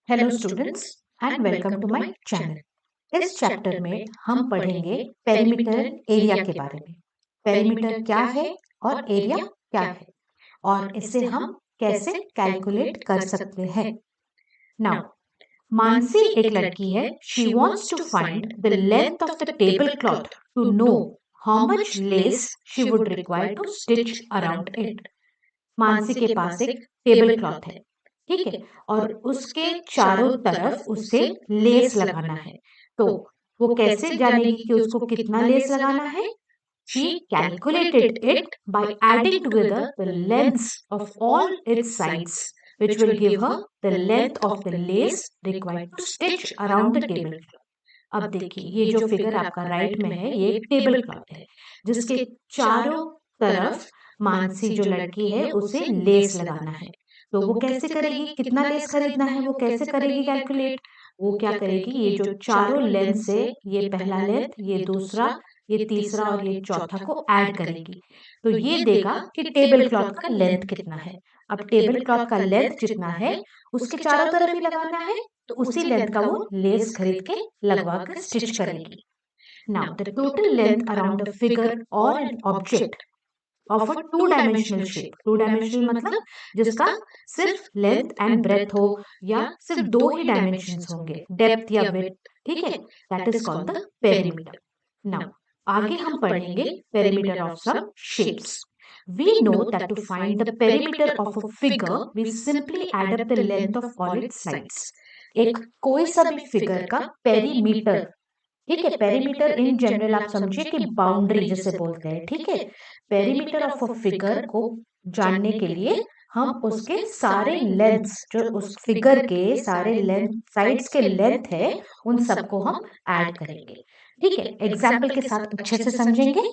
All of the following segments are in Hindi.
Hello students and welcome to my channel. इस चैप्टर में हम पढ़ेंगे पेरीमीटर एरिया के बारे में। पेरीमीटर क्या है और एरिया क्या है और इसे हम कैसे कैलकुलेट कर सकते हैं। नाउ मानसी एक लड़की है। She wants to find the length of the table cloth to know how much lace she would require to stitch around it. Mansi के पास एक टेबल क्लॉथ है, ठीक है, और उसके चारों तरफ उसे लेस लगाना है। तो वो कैसे जानेगी कि उसको कितना लेस लगाना है? She calculated it by adding together the lengths of all it's sides which will give her the length of the lace required to stitch around the table cloth. अब देखिए, ये जो फिगर आपका राइट में है ये एक टेबल क्लॉथ है जिसके चारों तरफ मानसी जो लड़की है उसे लेस लगाना है। तो वो कैसे करेगी? कितना लेस खरीदना है वो कैसे करेगी कैलकुलेट? वो क्या करेगी, ये जो चारों लेंथ से ये पहला लेंथ, ये दूसरा, ये तीसरा और ये चौथा को ऐड करेगी। तो ये देगा कि टेबल क्लॉथ का लेंथ कितना है। अब टेबल क्लॉथ का लेंथ जितना है उसके चारों तरफ ही लगाना है, तो उसी लेंथ का वो लेस खरीद के लगवा कर स्टिच करेगी। Now the total length around a figure or an object of a two dimensional shape. Two dimensional मतलब जिसका सिर्फ लेंथ एंड ब्रेथ हो या सिर्फ दो ही डायमेंशंस होंगे, डेप्थ या विड्थ, ठीक है, that is called the perimeter. Now आगे हम पढ़ेंगे perimeter of some shapes. We know that to find the perimeter of a figure, we simply add up the length of all its sides. एक कोई सा भी फिगर का पेरीमीटर, ठीक है, पेरीमीटर इन जनरल आप समझिए कि बाउंड्री जिसे बोलते हैं, ठीक है। पेरीमीटर ऑफ अ फिगर को जानने के लिए हम उसके सारे लेंथ्स, जो उस फिगर के सारे लेंथ साइड्स के लेंथ है, उन सबको हम ऐड करेंगे, ठीक है। एग्जाम्पल के साथ अच्छे से समझेंगे।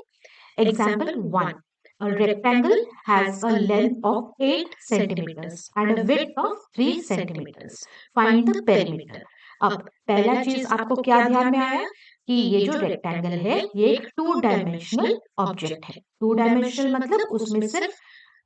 Example 1, a rectangle has a length of 8 centimeters and a width of 3 centimeters. Find the perimeter. अब पहला चीज आपको क्या ध्यान में आया कि ये जो रेक्टेंगल है ये एक टू डायमेंशनल ऑब्जेक्ट है। टू डायमेंशनल मतलब उसमें सिर्फ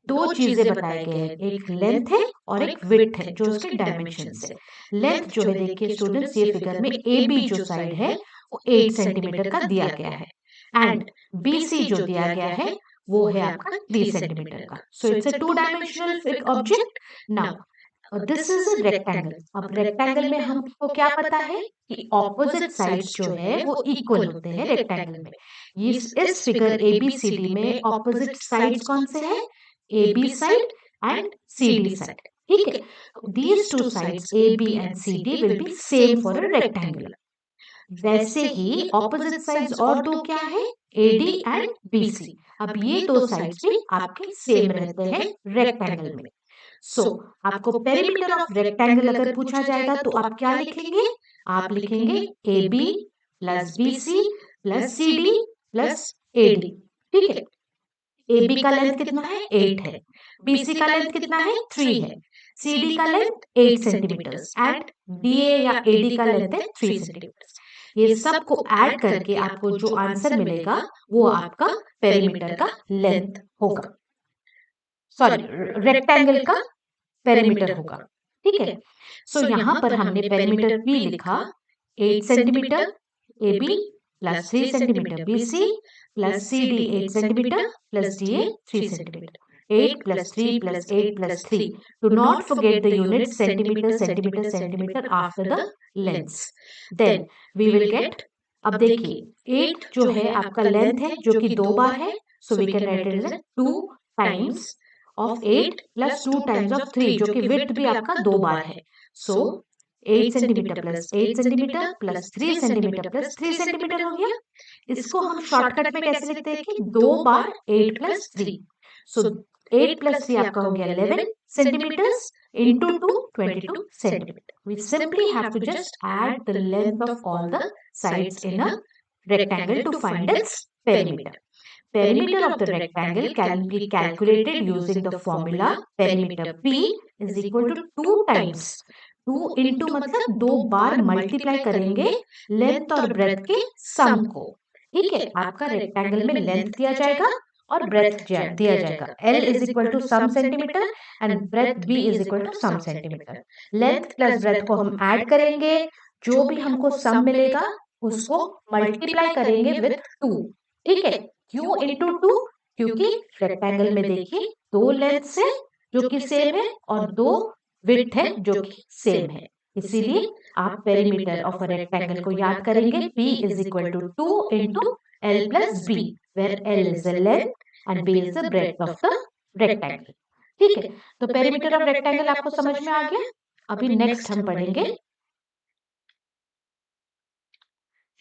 दो चीजें बताए गए हैं, एक लेंथ है और एक विड्थ है जो उसके डायमेंशन है। लेंथ जो है, देखिए स्टूडेंट्स, ये फिगर में ए बी जो साइड है वो 8 सेंटीमीटर का दिया गया है एंड बी सी जो दिया गया है वो है आपका 3 सेंटीमीटर का। So it's a two dimensional object. Now this is a rectangle. अब रेक्टेंगल में हमको क्या पता है कि ऑपोजिट साइड्स जो है वो इक्वल होते हैं रेक्टेंगल में। इस फिगर एबीसीडी में ऑपोजिट साइड्स कौन से हैं? AB side and CD side, ठीक है। These two sides AB and CD will be same for a rectangle. वैसे ही ऑपोजिट साइड्स और दो क्या है? AD and BC। अब ये दो साइड्स भी आपके सेम रहते हैं रेक्टेंगल में। सो आपको पेरीमीटर ऑफ रेक्टेंगल अगर पूछा जाएगा तो आप क्या लिखेंगे? आप लिखेंगे AB plus BC plus CD plus AD, ठीक है। AB का लेंथ कितना है? 8 है। BC का लेंथ कितना है? 3 है। CD का लेंथ 8 सेंटीमीटर्स एंड DA या AD का लेंथ है 3 सेंटीमीटर्स। ये सब को ऐड करके आपको जो आंसर मिलेगा वो आपका पेरीमीटर का लेंथ होगा, सॉरी रेक्टेंगल का पेरीमीटर होगा, ठीक है। सो यहाँ पर हमने पेरीमीटर P लिखा 8 centimetre AB plus 3 centimetre BC plus CD 8 centimetre plus DA 3 centimetre. 8 plus 3 plus 8 plus 3. Do not forget the units centimeter, centimeter, centimeter after the lengths. Then we will get, अब देखिए 8 जो है आपका लेंथ है जो कि दो बार है, so we can write it as 2 times of 8 plus 2 times of 3 जो कि width भी आपका दो बार है। So 8 centimetre plus 8 centimetre plus 3 centimetre plus 3 centimetre हो गया। इसको हम शॉर्टकट में कैसे लिखते हैं कि दो बार 8 प्लस 3। सो 8 प्लस 3 आपका हो गया 11 centimetres into 2 22 centimetre. We simply have to just add the length of all the sides in a rectangle to find its perimeter. Perimeter of the rectangle can be calculated using the formula perimeter P is equal to 2 times 2 into मतलब दो बार मल्टीप्लाई करेंगे लेंथ और ब्रेथ के सम को, ठीक है। आपका रेक्टेंगल में लेंथ दिया जाएगा और ब्रेथ दिया जाएगा। L is equal to some centimetre and breadth B is equal to some centimetre. Length plus breadth को हम ऐड करेंगे, जो भी हमको सम मिलेगा उसको मल्टीप्लाई करेंगे विथ 2। ठीक है, क्यों इंटू 2? क्योंकि रेक्टेंगल में देखिए दो लेंथ है जो कि सेम है और दो विड्थ है जो कि सेम है, इसीलिए आप पेरीमीटर ऑफ अ रेक्टेंगल को याद करेंगे P is equal to 2 into L plus B, where L is the length and B is the breadth of the rectangle। ठीक है, तो पेरीमीटर ऑफ रेक्टेंगल आपको समझ में आ गया। अभी नेक्स्ट हम पढ़ेंगे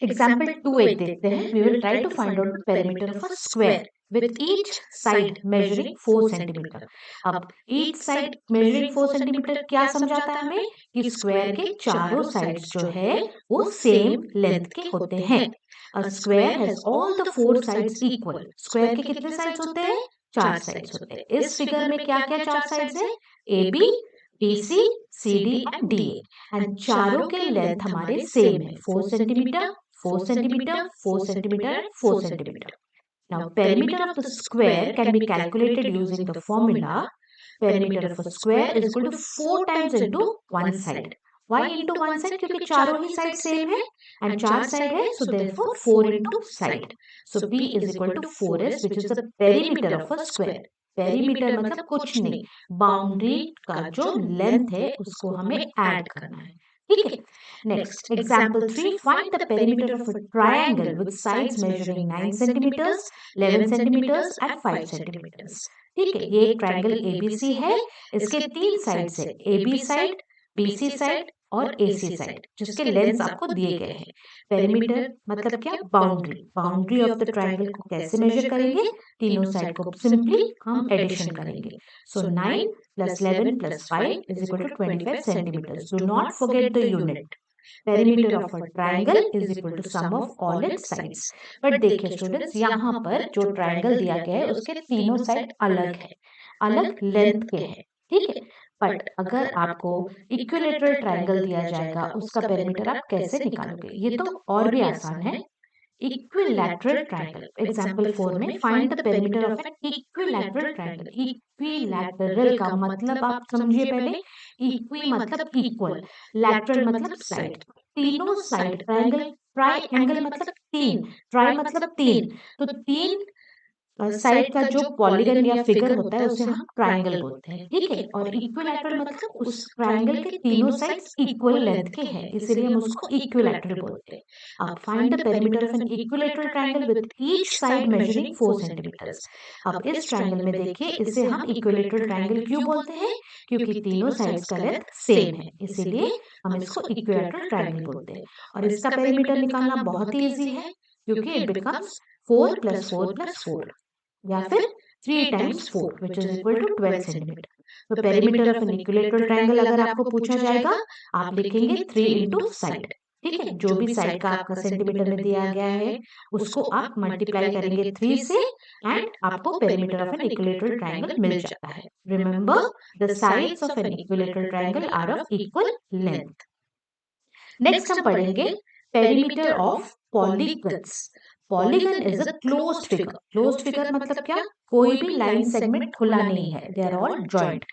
एग्जाम्पल 2 एक देखते हैं। We will try to find out the perimeter of a square with each side measuring 4 centimetre. अब ईच साइड मेजरिंग 4 सेंटीमीटर क्या समझाता है हमें कि स्क्वायर के चारों साइड्स जो है वो सेम लेंथ के होते हैं। A square has all the 4 sides equal. Square के कितने साइड्स होते हैं? 4 साइड्स होते हैं। इस फिगर में क्या क्या 4 साइड्स है? A B, B C, C D and D and चारों के लेंथ हमारे सेम है, 4 centimetre, 4 centimeter, 4 centimeter, and 4 centimeter. Now, perimeter of the square can be calculated using the formula perimeter of a square is equal to 4 times into one side. Why into one side? क्योंकि चारों ही साइड सेम है and चार साइड है, so therefore 4 into side. So P is equal to 4s, which is the perimeter of a square. Perimeter मतलब कुछ नहीं, बाउंड्री का जो लेंथ है उसको हमें ऐड करना है। ठीक है, next example 3, find the perimeter of a triangle with sides measuring 9 centimetres, 11 centimetres and 5 centimetres. ठीक है, ये एक ट्रायंगल एबीसी है, इसके 3 साइड्स है, एबी साइड, बीसी साइड और एसी साइड, जिसके लेंथ आपको दिए गए हैं। पेरीमीटर मतलब क्या? Boundary. Boundary of the triangle को कैसे मेजर करेंगे? तीनों साइड को सिंपली हम एडिशन करेंगे। सो 9 plus 11 plus 5 is equal to 25 centimeters. Do not forget the unit. Perimeter of a triangle is equal to sum of all its sides. But देखिए स्टूडेंट्स, यहाँ पर जो ट्रायंगल दिया गया है उसके तीनों साइड अलग है, अलग लेंथ के हैं। ठीक है, बट अगर आपको इक्विलेटरल ट्रायंगल दिया जाएगा उसका पेरीमीटर आप कैसे निकालोगे? ये तो और भी आसान है। इक्विलैटरल ट्रायंगल, एग्जांपल 4 में find the perimeter of an equilateral triangle. Equilateral का मतलब आप समझिए पहले, इक्वी मतलब इक्वल, लैटरल मतलब साइड, तीनों साइड। ट्रायंगल, ट्रायंगल मतलब तीन, ट्राई मतलब तीन, तो तीन साइड का जो पॉलीगन या फिगर होता है उसे हम ट्रायंगल बोलते हैं। ठीक है, और इक्विलैटरल मतलब उस ट्रायंगल के तीनों साइड्स इक्वल लेंथ के हैं, इसलिए हम उसको इक्विलैटरल बोलते हैं। अब find the perimeter of an equilateral triangle with each side measuring 4 centimetres. अब इस ट्रायंगल में देखिए, इसे हम इक्विलैटरल ट्रायंगल क्यों बोलते हैं? क्योंकि तीनों साइड्स का लेंथ सेम है, इसीलिए हम इसको इक्विलैटरल ट्रायंगल बोलते हैं। और इसका पेरीमीटर निकालना बहुत ही ईजी है, क्योंकि इट बिकम्स 4 + 4 + 4 या फिर 3 times 4 which is equal to 12 centimetre. तो perimeter of an equilateral triangle अगर आपको पूछा जाएगा, आप लिखेंगे 3 इंटू साइड। ठीक है, जो भी साइड का आपका सेंटीमीटर में दिया गया है उसको आप मल्टीप्लाई करेंगे 3 से एंड आपको perimeter of an equilateral triangle मिल जाता है। Remember, the sides of an equilateral triangle are of equal length. Next हम पढ़ेंगे perimeter of polygons. Polygon is a closed figure. Closed figure मतलब क्या? कोई भी लाइन सेगमेंट खुला नहीं है, they are all joint.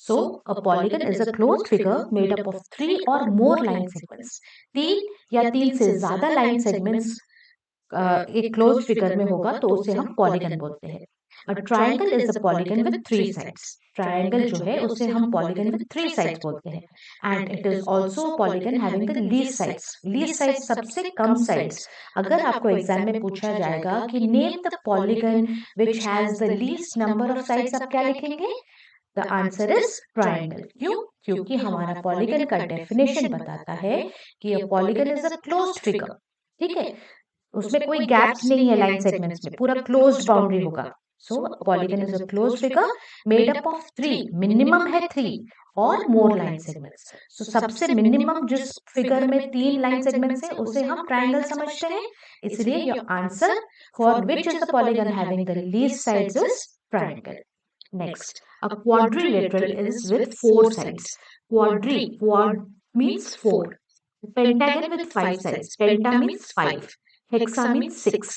So a polygon is a closed figure made up of 3 or more line segments. तीन या तीन से ज्यादा लाइन सेगमेंट्स एक क्लोज्ड फिगर में होगा तो उसे हम पॉलीगन बोलते हैं। A triangle is a polygon with 3 sides. Triangle जो है उसे हम पॉलीगन विद 3 साइड्स बोलते हैं and it is also a polygon having the least sides. Least sides सबसे कम साइड्स। अगर आपको एग्जाम में पूछा जाएगा कि name the polygon which has the least number of sides, आप क्या लिखेंगे? The answer is triangle. क्यों? क्योंकि हमारा पॉलीगन का डेफिनेशन बताता है कि अ polygon is a closed figure. ठीक है, उसमें कोई गैप्स नहीं है लाइन सेगमेंट्स में, पूरा क्लोज्ड बाउंड्री होगा। So polygon is a closed figure made up of 3, minimum है 3 और मोर लाइन सेगमेंट्स। सो सबसे मिनिमम जिस फिगर में 3 लाइन सेगमेंट्स है उसे हम ट्रायंगल समझते हैं, इसलिए your answer for which is the polygon having the least sides is triangle. Next, a quadrilateral is with 4 sides. Quad means 4. Pentagon with 5 sides. Penta means 5. Hexa means 6.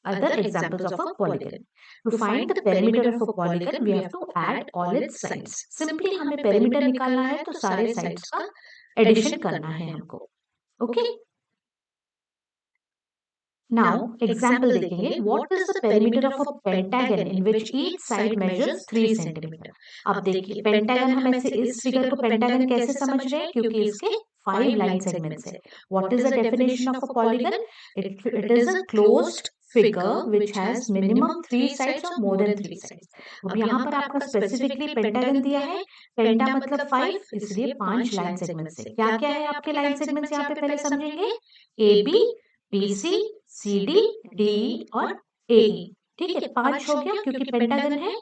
other examples of a polygon. To find the perimeter of a polygon, we have to add all its sides. Simply हमें perimeter निकालना है तो सारे sides का addition करना है हमको. Okay? Now example देखेंगे. What is the perimeter of a pentagon in which each side measures 3 centimeter? अब देखिए pentagon हम ऐसे इस फिगर को pentagon कैसे समझ रहे हैं क्योंकि इसके 5 line segments है. What is the definition of a polygon? It is a closed figure which has minimum 3 sides or more than 3 sides. अब यहाँ पर आपका specifically pentagon दिया है. Penta मतलब 5 इसलिए 5 line segments है. क्या क्या है आपके line segments यहाँ पे पहले समझेंगे. AB, BC, CD, DE और AE. ठीक है 5 हो गया क्योंकि पेंटागन है.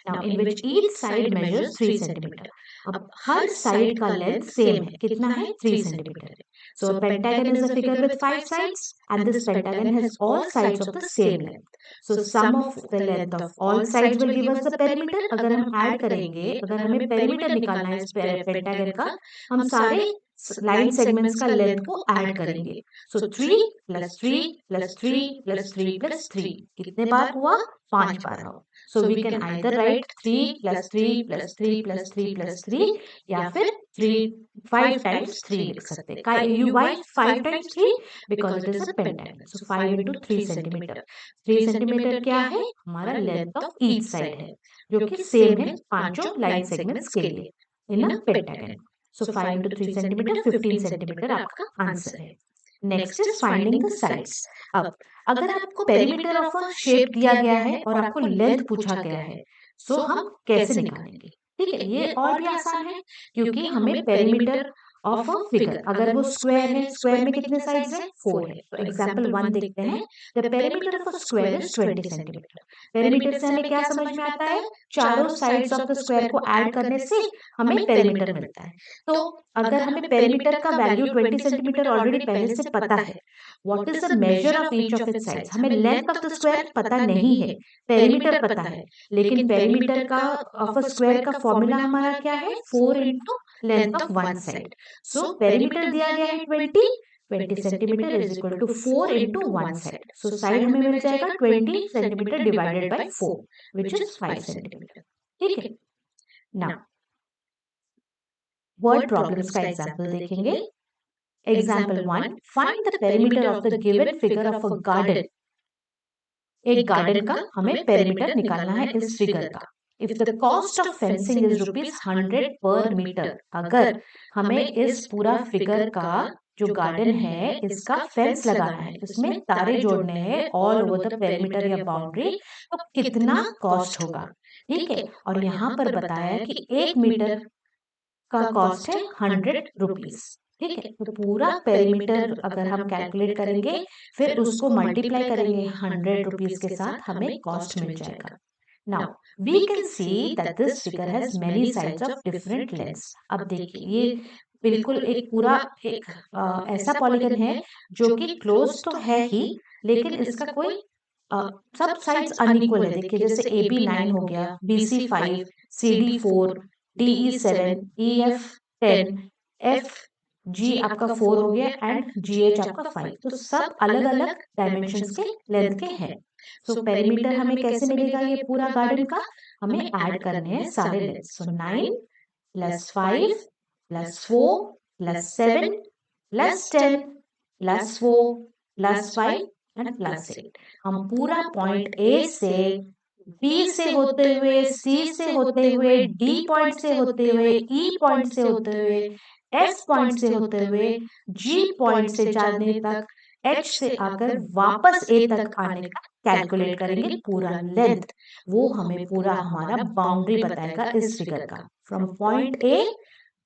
Now in which each side measures 3 centimeter. अब हर साइड का लेंथ सेम है. कितना है 3 centimeter है. So a pentagon is a figure with 5 sides and this pentagon has all sides of the same length. So sum of the length of all sides will give us the perimeter. अगर हम ऐड करेंगे, अगर हमें perimeter निकालना है इस पेंटागन का, हम सारे लाइन सेगमेंट्स का लेंथ को ऐड करेंगे. So 3 plus 3 plus 3 plus 3 plus 3 कितने बार हुआ 5 बार हुआ. So we can either write 3 plus 3 plus 3 plus 3 plus 3 या फिर 5 टाइम्स 3 लिख सकते हैं. You why 5 times 3 because it is a pentagon. So 5 into 3 centimetre. 3 centimetre क्या है हमारा लेंथ ऑफ ईच साइड है जो कि सेम है पांचों लाइन सेगमेंट्स के लिए in a pentagon. So 5 into 3 centimeter, 15 centimeter आपका आंसर है. Next is finding the sides. अब अगर आपको perimeter of a shape दिया गया है और आपको length पूछा गया है, so हम कैसे निकालेंगे. ठीक है ये और भी आसान है क्योंकि हमें perimeter of a figure अगर वो square है, square में कितने sides है 4 है. तो example 1 देखते हैं. The perimeter of a square is 20 centimeter. perimeter से हमें क्या समझ में आता है चारों sides of the square को ऐड करने से हमें perimeter मिलता है. तो अगर हमें पेरीमीटर का वैल्यू 20 सेंटीमीटर ऑलरेडी पहले से पता है. What is the measure of each of its sides. हमें लेंथ ऑफ द स्क्वायर पता नहीं है. पेरीमीटर पता है लेकिन पेरीमीटर का ऑफ अ स्क्वायर का फॉर्मूला हमारा क्या है 4 into length of one side. So perimeter दिया गया है 20 centimetre is equal to 4 into one side. So side हमें मिल जाएगा 20 centimetre divided by 4 which is 5 centimetre. ठीक है. नाउ वर्ड प्रॉब्लम्स का एग्जाम्पल देखेंगे. Example 1 find the perimeter of the given figure of a garden. एक गार्डन का हमें पेरीमीटर निकालना है इस फिगर का. If the cost of fencing is ₹100 पर मीटर. अगर हमें इस पूरा फिगर का जो गार्डन है इसका फेंस लगाना है, इसमें तारे जोड़ने हैं ऑल ओवर द पेरीमीटर या बाउंड्री, तो कितना कॉस्ट होगा. ठीक है. और यहाँ पर बताया है कि 1 मीटर का कॉस्ट है ₹100. ठीक है. तो पूरा पेरीमीटर अगर हम कैलकुलेट करेंगे फिर उसको मल्टीप्लाई करेंगे ₹100 के साथ हमें कॉस्ट मिल जाएगा. Now we can see that this figure has many sides of different lengths. अब देखिए ये बिल्कुल एक पूरा एक ऐसा पॉलीगन है जो कि क्लोज तो है ही लेकिन इसका कोई सब साइड्स अनइक्वल है. देखिए जैसे AB 9 हो गया, BC 5, CD 4, DE 7, EF 10, FG आपका 4 हो गया एंड GH आपका 5. तो सब अलग अलग डायमेंशंस के लेंथ के हैं. सो पेरीमीटर हमें कैसे मिलेगा ये पूरा गार्डन का. हमें ऐड करने हैं सारे length. So 9 plus 5 plus 4 plus 7 plus 10 plus 4 plus 5 and plus 8. हम पूरा पॉइंट A से B से होते हुए C से होते हुए D पॉइंट से होते हुए E पॉइंट से होते हुए F पॉइंट से होते हुए G पॉइंट से जाने तक H से आकर वापस A तक आने का कैलकुलेट करेंगे पूरा लेंथ. वो हमें पूरा हमारा बाउंड्री बताएगा इस फिगर का. From point A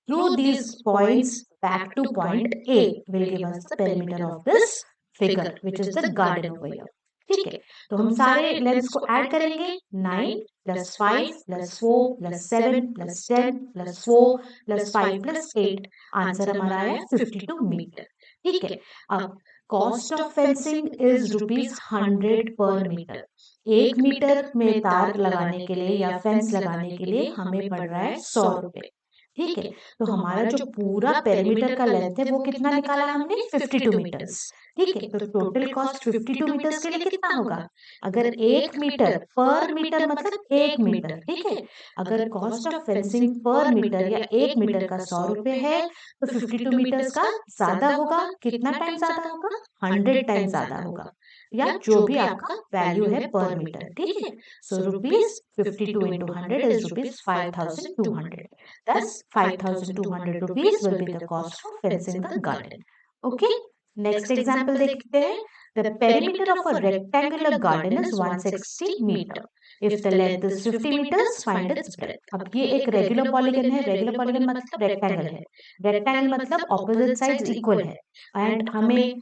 through these points back to point A will give us the perimeter of this figure which is the garden over here. ठीक है. तो हम सारे लेंथ्स को ऐड करेंगे. 9 plus 5 plus 4 plus 7 plus 10 plus 4 plus 5 plus 8. Answer हमारा आया 52 मीटर. ठीक है. अब कॉस्ट ऑफ फेंसिंग इज ₹100 पर मीटर. 1 मीटर में तार लगाने के लिए या फेंस लगाने के लिए हमें पड़ रहा है ₹100. ठीक है। तो हमारा जो पूरा पेरीमीटर का लेंथ है वो कितना निकाला हमने 52 मीटर्स। ठीक है, तो टोटल कॉस्ट 52 मीटर्स के लिए कितना होगा? अगर 1 मीटर पर मीटर मतलब 1 मीटर, ठीक है। अगर कॉस्ट ऑफ फेंसिंग पर मीटर या 1 मीटर का 100 रुपए है तो 52 मीटर्स का ज्यादा होगा। कितना टाइम ज्यादा होगा? 100 टाइम ज्यादा होगा, या जो भी आपका वैल्यू है पर मीटर, ठीक है। So rupees 52 into 100 is rupees 5200. Thus, 5,200 rupees will be the cost for fencing the garden. Okay. Next example देखते हैं. The perimeter of a rectangular garden is 160 meter. If the length is 50 meters, find its breadth. अब ये एक regular polygon है. Regular polygon मतलब rectangle है. Rectangle मतलब opposite sides equal है. And हमें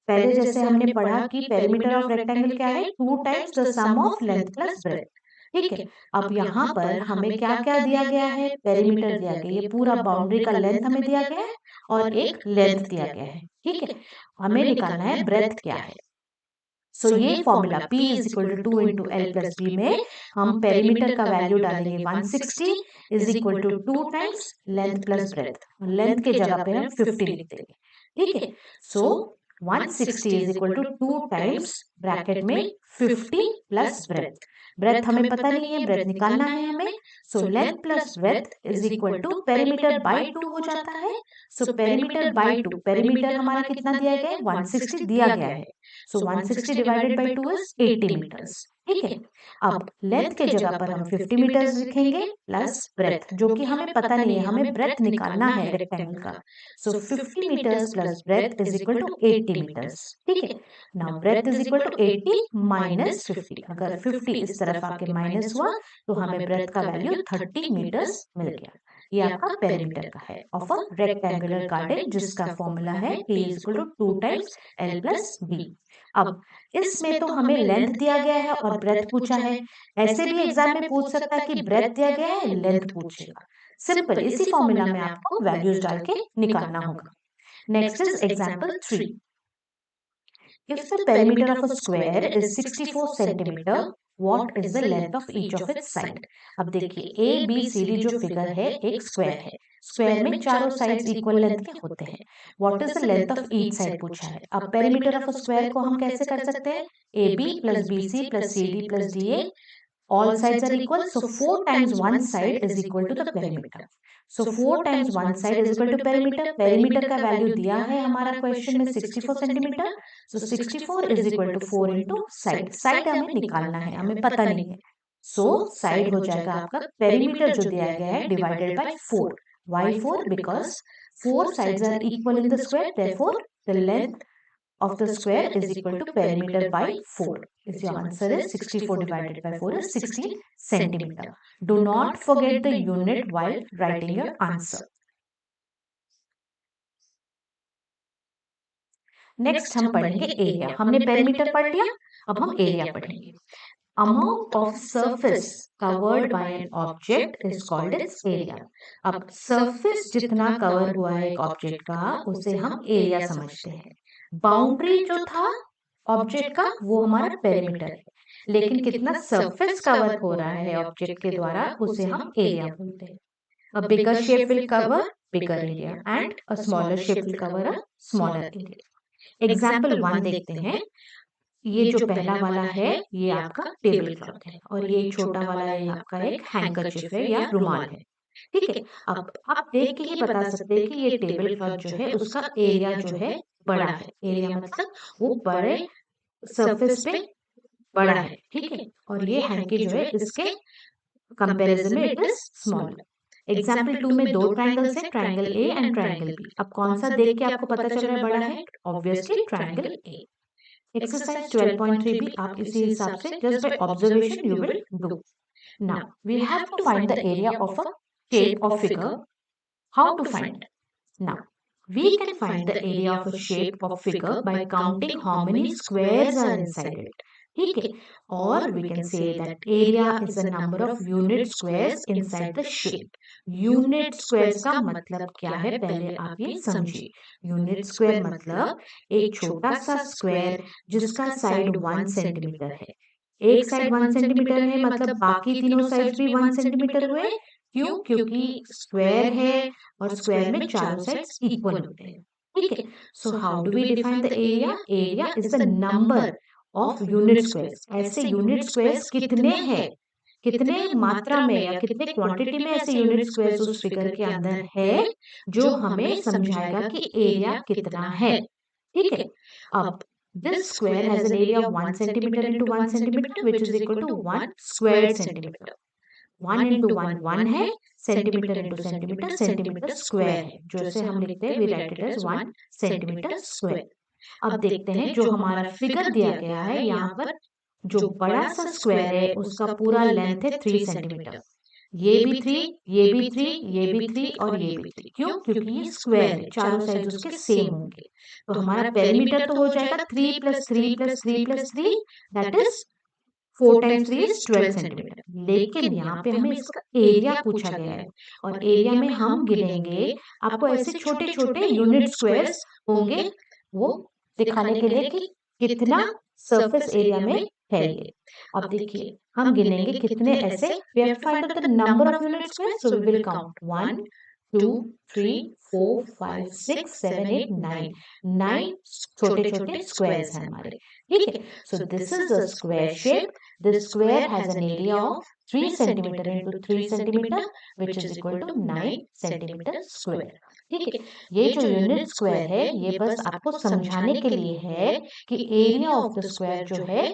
पहले जैसे हमने पढ़ा कि पेरीमीटर ऑफ रेक्टेंगल क्या है? 2 times the sum of length plus breadth. ठीक है। अब यहाँ पर हमें क्या क्या दिया गया है? पेरीमीटर दिया गया, ये पूरा बाउंड्री का लेंथ हमें दिया गया है और एक लेंथ दिया गया है। ठीक है, हमें निकालना है ब्रेथ क्या है। सो ये formula P is equal to 2 into L plus B में हम पेरीमीटर का वैल्यू डालेंगे 160 is equal to 2 times length plus breadth. Length के जगह पे हम 50 लिख देंगे। ठीक है, so 160 is equal to 2 times bracket में 50 प्लस ब्रेथ। ब्रेथ हमें पता नहीं है, ब्रेथ निकालना है हमें। So length plus breadth is equal to perimeter by 2 हो जाता है। सो पेरीमीटर बाय 2, पेरीमीटर हमारा कितना दिया गया है? 160 दिया गया है। So 160 divided by 2 is 80 metres. ठीक है, अब लेंथ के जगह पर हम 50 मीटर्स लिखेंगे प्लस ब्रेथ, जो कि हमें पता नहीं है, हमें ब्रेथ निकालना है रेक्टेंगल का। So 50 metres plus breadth is equal to 80 metres. ठीक है, now breadth is equal to 80 minus 50। अगर 50 इस तरफ आके माइनस हुआ तो हमें ब्रेथ का वैल्यू 30 मीटर्स मिल गया। ये आपका पेरीमीटर का है ऑफ अ रेक्टेंगुलर गार्डन, जिसका फॉर्मूला है P is equal to 2 times L plus B। अब इसमें तो हमें लेंथ दिया गया है और ब्रेथ पूछा है। ऐसे भी एग्जाम में पूछ सकता है कि ब्रेथ दिया गया है, लेंथ पूछेगा। सिंपल, इसी फॉर्मूला में आपको वैल्यूज डाल के निकालना होगा। Next is example 3. If the perimeter of a square is 64 centimeter, what is the length of each of its side? अब देखिए A B C D जो फिगर है एक स्क्वायर है। स्क्वायर में चारों साइड्स इक्वल लेंथ के होते हैं। What is the length of each side पूछा है। अब पेरीमीटर ऑफ स्क्वायर को हम कैसे कर सकते हैं? AB plus BC plus CD plus DA, all sides are equal, so 4 times one side is equal to the perimeter. So 4 times one side is equal to perimeter. Perimeter का वैल्यू दिया है हमारा क्वेश्चन में 64 centimetre. So 64 is equal to 4 into side. Side हमें निकालना है, हमें पता नहीं है। So side हो जाएगा आपका पेरीमीटर जो दिया गया है divided by 4. Why 4? Because 4 sides are equal in the square. Therefore, the length of the square is equal to perimeter by 4. If your answer is 64 divided by 4 is 16 centimeter. Do not forget the unit while writing your answer. Next हम पढ़ेंगे एरिया। हमने पेरीमीटर पढ़ लिया, अब हम एरिया पढ़ेंगे। Amount of surface covered by an object is called its area. अब surface जितना कवर हुआ है एक ऑब्जेक्ट का उसे हम एरिया समझते हैं। बाउंड्री जो था ऑब्जेक्ट का वो हमारा पेरीमीटर है, लेकिन कितना सरफेस कवर हो रहा है ऑब्जेक्ट के द्वारा उसे हम एरिया बोलते हैं। A bigger shape will cover bigger area and a smaller shape will cover a smaller area. Example 1 देखते हैं। ये जो पहला वाला है ये आपका टेबल क्लॉथ है और ये छोटा वाला है आपका एक हैंकरचिफ है या रुमाल है। ठीक है, अब आप देख के ही बता सकते हैं कि ये टेबल क्लॉथ जो है उसका एरिया जो है बड़ा है। एरिया मतलब वो बड़े सरफेस पे बड़ा है। ठीक है, और ये हैंकी जो है इसके कंपैरिजन में इट इज स्मॉल। एग्जाम्पल 2 में दो ट्राइंगल्स हैं, triangle A and triangle B. अब कौन सा देख के आपको पता चल रहा है बड़ा है? Obviously triangle A. एक्सरसाइज 12.3 भी आप इसी हिसाब से just by observation you will do. Now we have to find the area of a shape of figure. How to find? Now we can find the area of a shape of figure by counting how many squares are inside it. ठीक है, और we can say that area is the number of unit squares inside the shape. Unit squares का मतलब क्या है पहले आप ये समझिए। यूनिट स्क्वायर मतलब एक छोटा सा स्क्वायर जिसका साइड 1 सेंटीमीटर है। एक साइड 1 सेंटीमीटर है मतलब बाकी तीनों साइड्स भी 1 सेंटीमीटर हुए। क्यों? क्योंकि स्क्वायर है और स्क्वायर में चारों साइड्स इक्वल होते हैं। ठीक है, so how do we define the area? Area is the number of unit squares. ऐसे यूनिट स्क्वायर्स कितने हैं, कितने मात्रा में या कितने क्वांटिटी में ऐसे यूनिट स्क्वायर्स उस फिगर के अंदर है जो हमें समझाएगा कि एरिया कितना है। ठीक है, अब this square has an area of 1 centimeter into 1 centimeter which is equal to 1 squared centimeter. 1 into 1 1 है, centimetre into centimetre centimetre square है, जो से हम लिखते हैं we write it as 1 centimetre square. अब देखते हैं जो हमारा फिगर दिया गया है, यहाँ पर जो बड़ा सा स्क्वायर है उसका पूरा लेंथ है 3 सेंटीमीटर। ये भी 3, ये भी 3, ये भी 3 और ये भी 3। क्यों? क्योंकि ये स्क्वायर है, चारों साइड उसके सेम होंगे। तो हमारा पेरीमीटर तो हो जाएगा 3 plus 3 plus 3 plus 3, that is 4 times 3 is 12 centimetre. लेकिन यहाँ पे हमें इसका एरिया पूछा गया है और एरिया में हम गिनेंगे, आपको ऐसे छोटे छोटे यूनिट स्क्वायर्स होंगे वो दिखाने के लिए कि कितना सरफेस एरिया में है ये। अब देखिए हम गिनेंगे कितने ऐसे, we have to find out the number of unit squares, so we will count 1 2 3 4 5 6 7 8 9। 9 छोटे छोटे स्क्वायर्स हैं हमारे। ठीक है, so this is a square shape. This square has an area of 3 centimeter into 3 centimeter which is equal to 9 centimeter square. ठीक है, ये जो यूनिट स्क्वायर है ये बस आपको समझाने के लिए है कि एरिया ऑफ द स्क्वायर जो है,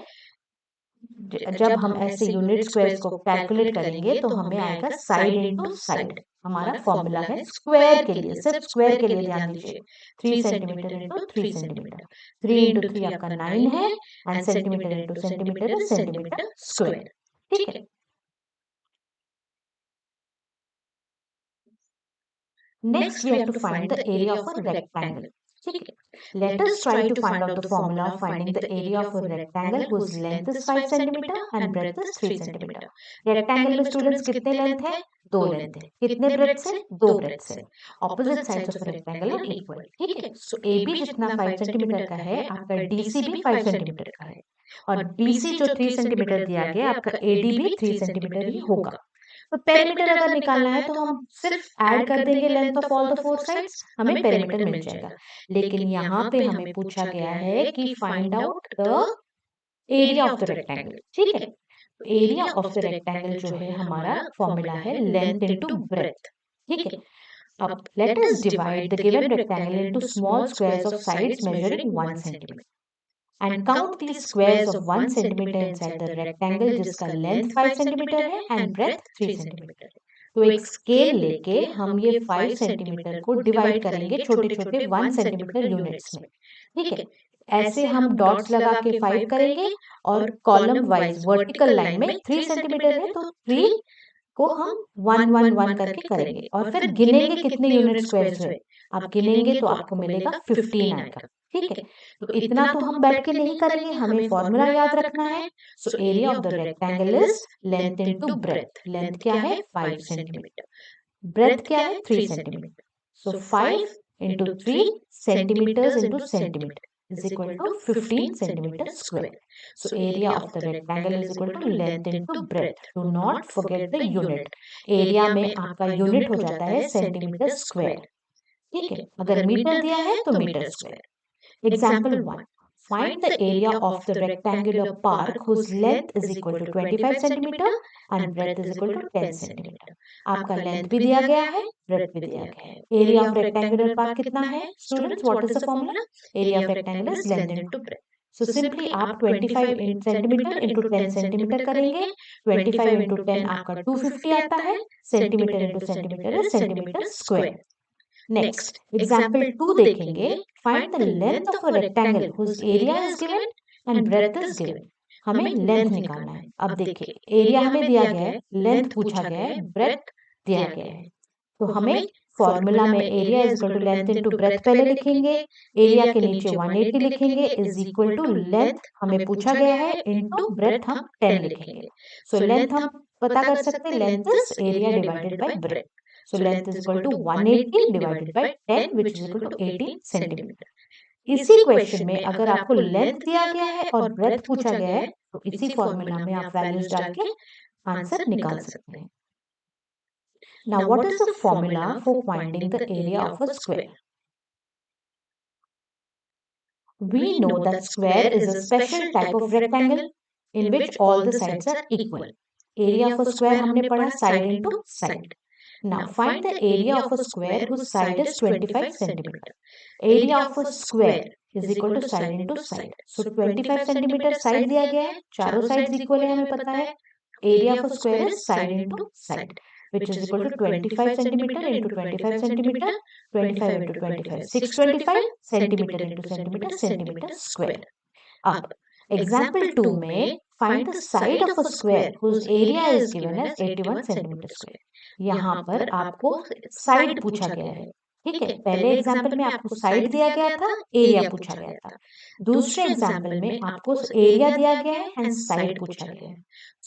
जब हम ऐसे यूनिट स्क्वायर्स को कैलकुलेट करेंगे तो हमें आएगा साइड इनटू साइड। हमारा फॉर्मूला है स्क्वायर के लिए, सिर्फ स्क्वायर के लिए ध्यान दीजिए, 3 सेंटीमीटर इंटू 3 सेंटीमीटर। 3 इंटू 3 आपका 9 है and centimetre into centimetre is centimetre square. ठीक है, next we have to find the area of a rectangle. ठीक है, let us try to find out the formula of finding the area of a rectangle whose length is 5 centimeter and breadth is 3 centimeter. rectangle में स्टूडेंट्स कितने लेंथ है? 2 लेंथ है। कितने ब्रेथ से? 2 ब्रेथ से। Opposite sides of rectangle are equal. ठीक है, सो AB जितना 5 सेंटीमीटर का है, आपका DC भी 5 सेंटीमीटर का है और BC जो 3 सेंटीमीटर दिया गया, आपका AD भी 3 सेंटीमीटर ही होगा। तो पेरीमीटर अगर निकालना है तो हम सिर्फ ऐड कर देंगे length of all the 4 sides, हमें पेरीमीटर मिल जाएगा। लेकिन यहाँ पे हमें पूछा गया है कि find out the area of the rectangle. ठीक है, एरिया ऑफ द रेक्टेंगल जो है हमारा फॉर्मूला है लेंथ इनटू ब्रेथ। ठीक है, अब let us divide the given rectangle into small squares of sides measuring 1 centimetre and count these squares of 1 centimeter inside the rectangle जिसका लेंथ 5 सेंटीमीटर है एंड ब्रेथ 3 सेंटीमीटर है। तो एक स्केल लेके हम ये 5 सेंटीमीटर को डिवाइड करेंगे छोटे छोटे 1 सेंटीमीटर यूनिट्स में। ठीक है, ऐसे हम डॉट्स लगा के 5 करेंगे और कॉलम वाइज वर्टिकल लाइन में 3 सेंटीमीटर है तो 3 को हम 1 1 1 करके करेंगे और फिर गिनेंगे कितने यूनिट स्क्वायर्स हुए। आप गिनेंगे तो आपको मिलेगा 15 आएगा। ठीक है, तो इतना तो हम बैठ के नहीं करेंगे, हमें फॉर्मूला याद रखना है। So area of the rectangle is length into breadth. Length क्या है? 5 सेंटीमीटर, ब्रेथ क्या है? 3 centimetre. So 5 into 3 centimetres into centimetre is equal to 15 centimetre square. So area of the rectangle is equal to length into breadth. Do not forget the unit. Area में आपका यूनिट हो जाता है सेंटीमीटर स्क्वायर। ठीक है, अगर मीटर दिया है तो metre square. Example 1. Find the area of the rectangular park whose length is equal to 25 centimeter and breadth is equal to 10 centimeter. आपका लेंथ भी दिया गया है, ब्रेथ भी दिया गया है। एरिया ऑफ रेक्टेंगुलर पार्क कितना है? Students, what is the formula? Area of rectangle is length into breath. So simply आप 25 सेंटीमीटर इंटू 10 सेंटीमीटर करेंगे। 25 इंटू 10 आपका 250 आता है। Centimetre into centimetre is centimetre square. Next example 2 देखेंगे। Find the length of a rectangle whose area is given and breadth is given. हमें लेंथ निकालना है। अब देखिए एरिया हमें दिया गया है, लेंथ पूछा गया है, ब्रेथ दिया गया है। तो हमें फॉर्मूला में area is equal to length into breadth पहले लिखेंगे, एरिया के नीचे 180 लिखेंगे इज इक्वल टू लेंथ हमें पूछा गया है इनटू ब्रेथ हम 10 लिखेंगे। सो लेंथ हम पता कर सकते हैं, length is area divided by breath. So length is equal to 180 divided by 10 which is equal to 18 centimeter. इसी क्वेश्चन में अगर आपको लेंथ दिया गया है और ब्रेथ पूछा गया है तो इसी फॉर्मूला में आप वैल्यूज डाल के आंसर निकाल सकते हैं। Now, what is the formula for finding the area of a square? We know that square is a special type of rectangle in which all the sides are equal. Area of a square हमने पढ़ा side into side. Now find the area of a square whose side is 25 centimeter. Area of a square is equal to side into side. So 25 centimeter side दिया गया है, चारों sides equal है हमें पता है. Area of a square is side into side, which is equal to 25 centimeter into 25 centimeter, 25 into 25, 625 centimeter into centimeter, centimeter square. अब example 2 में find the side of a square whose area is given as 81 centimeter square. यहाँ पर आपको साइड पूछा गया है, ठीक है. पहले एग्जाम्पल में आपको साइड दिया गया था, एरिया पूछा गया था. दूसरे एग्जाम्पल में आपको एरिया दिया गया है एंड साइड पूछा गया है.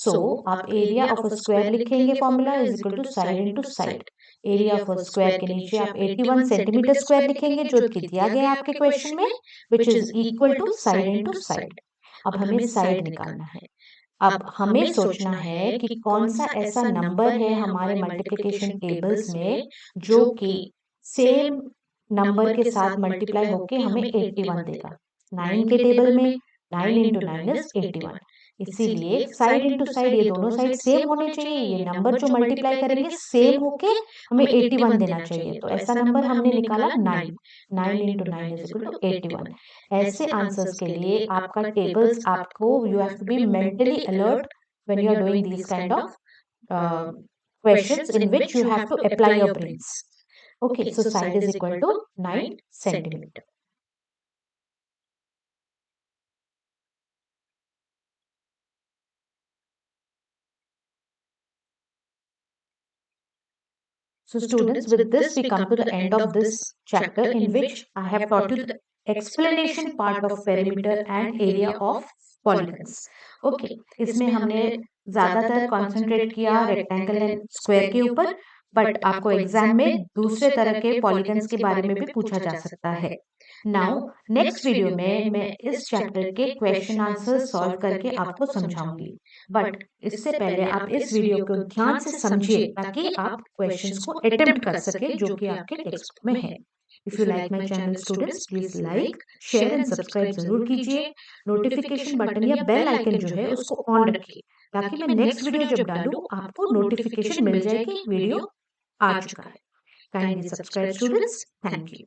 सो आप एरिया ऑफ अ स्क्वायर लिखेंगे, formula is equal to side into side. Area of a square के नीचे आप 81 सेंटीमीटर स्क्वायर लिखेंगे जो कि दिया गया है आपके क्वेश्चन में, which is equal to side into side. अब हमें साइड निकालना है. अब हमें सोचना है कि कौन सा ऐसा नंबर है हमारे मल्टीप्लिकेशन टेबल्स में जो कि सेम नंबर के साथ मल्टीप्लाई होके हमें 81 देगा. 9 के टेबल में 9 इंटू 9 इज 81. इसीलिए साइड इंटू साइड ये दोनों साइड सेम होने चाहिए. ये नंबर जो मल्टीप्लाई करेंगे सेम होके हमें 81 देना चाहिए. तो ऐसा नंबर हमने निकाला 9. 9 इंटू 9 इज इक्वल टू 81. ऐसे आंसर्स के लिए आपका टेबल्स आपको you have to be mentally alert when you are doing these kind of questions in which you have to apply your brains. Okay, so side is equal to 9 centimeter. So students, with this we come to the end of this chapter in which I have taught you the explanation part of perimeter and area of polygons. Okay, इसमें हमने ज़्यादातर concentrate किया rectangle and square के ऊपर, बट आपको एग्जाम में दूसरे तरह के पॉलीगन्स के बारे में भी पूछा जा सकता है. नाउ नेक्स्ट वीडियो में मैं इस चैप्टर के क्वेश्चन आंसर सॉल्व करके आपको समझाऊंगी. बट इससे पहले आप इस वीडियो को ध्यान से समझिए ताकि आप क्वेश्चंस को अटेम्प्ट कर सके जो कि आपके टेक्स्ट बुक में है. If you like my channel students, please like, share and subscribe जरूर कीजिए. नोटिफिकेशन बटन या बेल आइकन जो है उसको ऑन रखिए ताकि मैं नेक्स्ट वीडियो जब डालूं आपको नोटिफिकेशन मिल जाएगी वीडियो आ चुका है. Kindly subscribe students. Thank you.